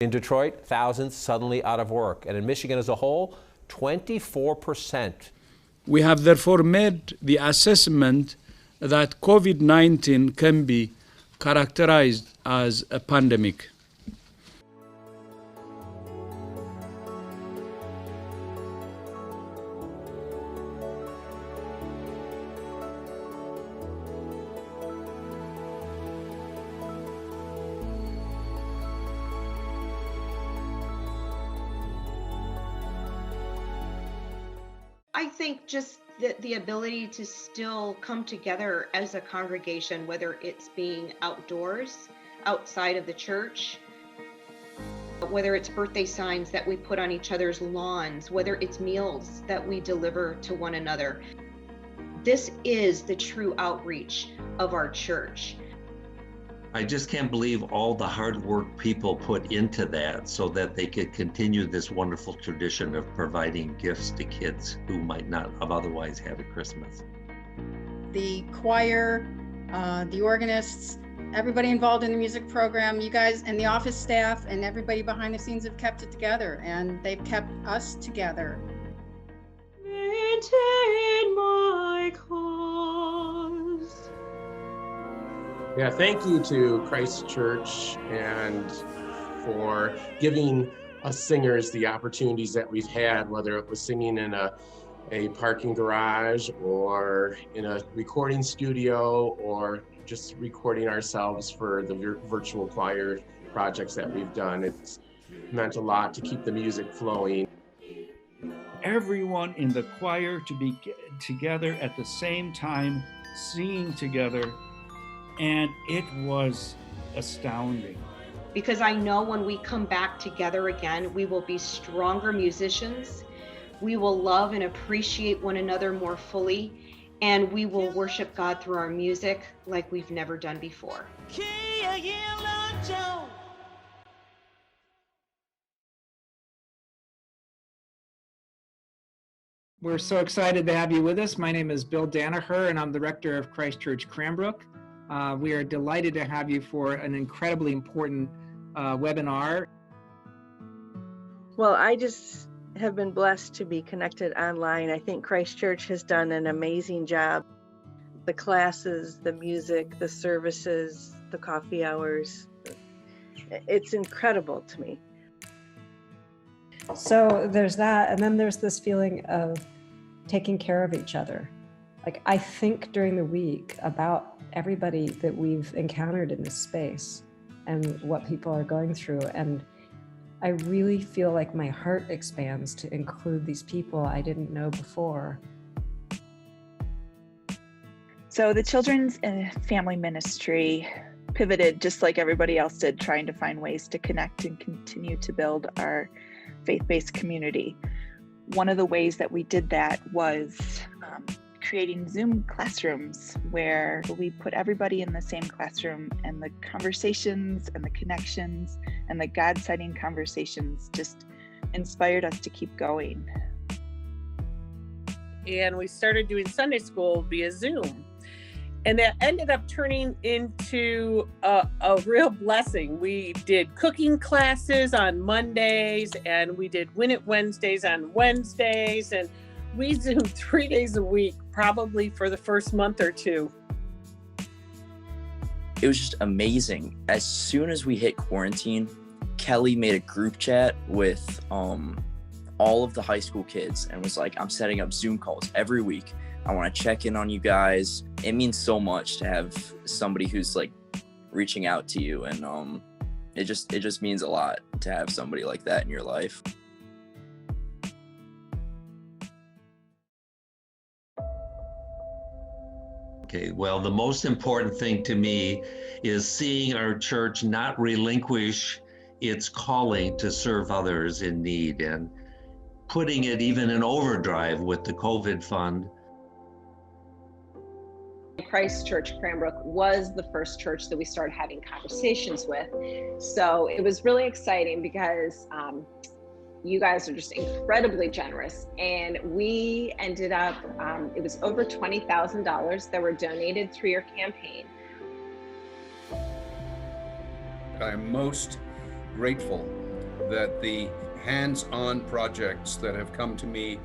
In Detroit, thousands suddenly out of work. And in Michigan as a whole, 24%. We have therefore made the assessment that COVID-19 can be characterized as a pandemic. I think just the ability to still come together as a congregation, whether it's being outdoors, outside of the church, whether it's birthday signs that we put on each other's lawns, whether it's meals that we deliver to one another. This is the true outreach of our church. I just can't believe all the hard work people put into that so that they could continue this wonderful tradition of providing gifts to kids who might not have otherwise had a Christmas. The choir, the organists, everybody involved in the music program, you guys and the office staff and everybody behind the scenes have kept it together, and they've kept us together. Maintain my cause. Yeah, thank you to Christ Church and for giving us singers the opportunities that we've had, whether it was singing in a parking garage or in a recording studio or just recording ourselves for the virtual choir projects that we've done. It's meant a lot to keep the music flowing. Everyone in the choir to be together at the same time, singing together, and it was astounding. Because I know when we come back together again, we will be stronger musicians, we will love and appreciate one another more fully, and we will worship God through our music like we've never done before. We're so excited to have you with us. My name is Bill Danaher, and I'm the rector of Christ Church Cranbrook. We are delighted to have you for an incredibly important webinar. Well, I just have been blessed to be connected online. I think Christ Church has done an amazing job. The classes, the music, the services, the coffee hours, it's incredible to me. So there's that, and then there's this feeling of taking care of each other. Like, I think during the week about everybody that we've encountered in this space and what people are going through, and I really feel like my heart expands to include these people I didn't know before. So the children's family ministry pivoted just like everybody else did, trying to find ways to connect and continue to build our faith-based community. One of the ways that we did that was creating Zoom classrooms where we put everybody in the same classroom, and the conversations and the connections and the God-centered conversations just inspired us to keep going. And we started doing Sunday school via Zoom. And that ended up turning into a real blessing. We did cooking classes on Mondays, and we did Win It Wednesdays on Wednesdays, and we Zoomed 3 days a week, probably for the first month or two. It was just amazing. As soon as we hit quarantine, Kelly made a group chat with all of the high school kids and was like, I'm setting up Zoom calls every week. I want to check in on you guys. It means so much to have somebody who's like reaching out to you, and it just means a lot to have somebody like that in your life. Okay, well, the most important thing to me is seeing our church not relinquish its calling to serve others in need, and putting it even in overdrive with the COVID fund. Christ Church Cranbrook was the first church that we started having conversations with. So it was really exciting because you guys are just incredibly generous. And we ended up, it was over $20,000 that were donated through your campaign. I'm most grateful that the hands-on projects that have come to me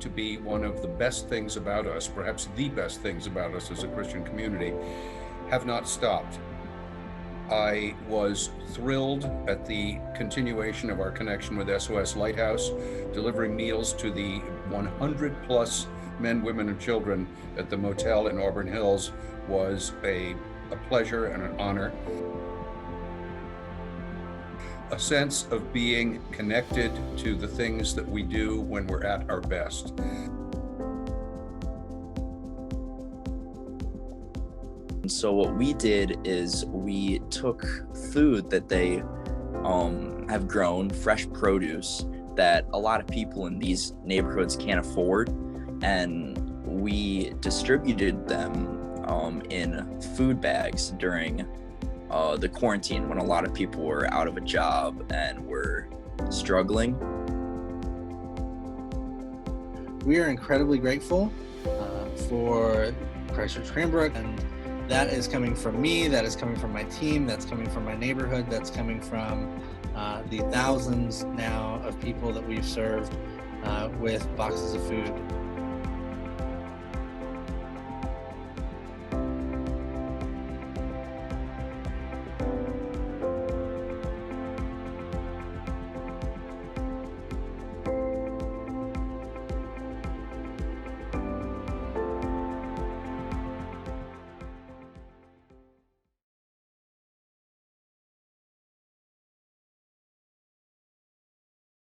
to be one of the best things about us, perhaps the best things about us as a Christian community, have not stopped. I was thrilled at the continuation of our connection with SOS Lighthouse. Delivering meals to the 100 plus men, women, and children at the motel in Auburn Hills was a pleasure and an honor. A sense of being connected to the things that we do when we're at our best. So what we did is we took food that they have grown, fresh produce that a lot of people in these neighborhoods can't afford, and we distributed them in food bags during the quarantine when a lot of people were out of a job and were struggling. We are incredibly grateful for Christ Church Cranbrook, and that is coming from me, that is coming from my team, that's coming from my neighborhood, that's coming from the thousands now of people that we've served with boxes of food.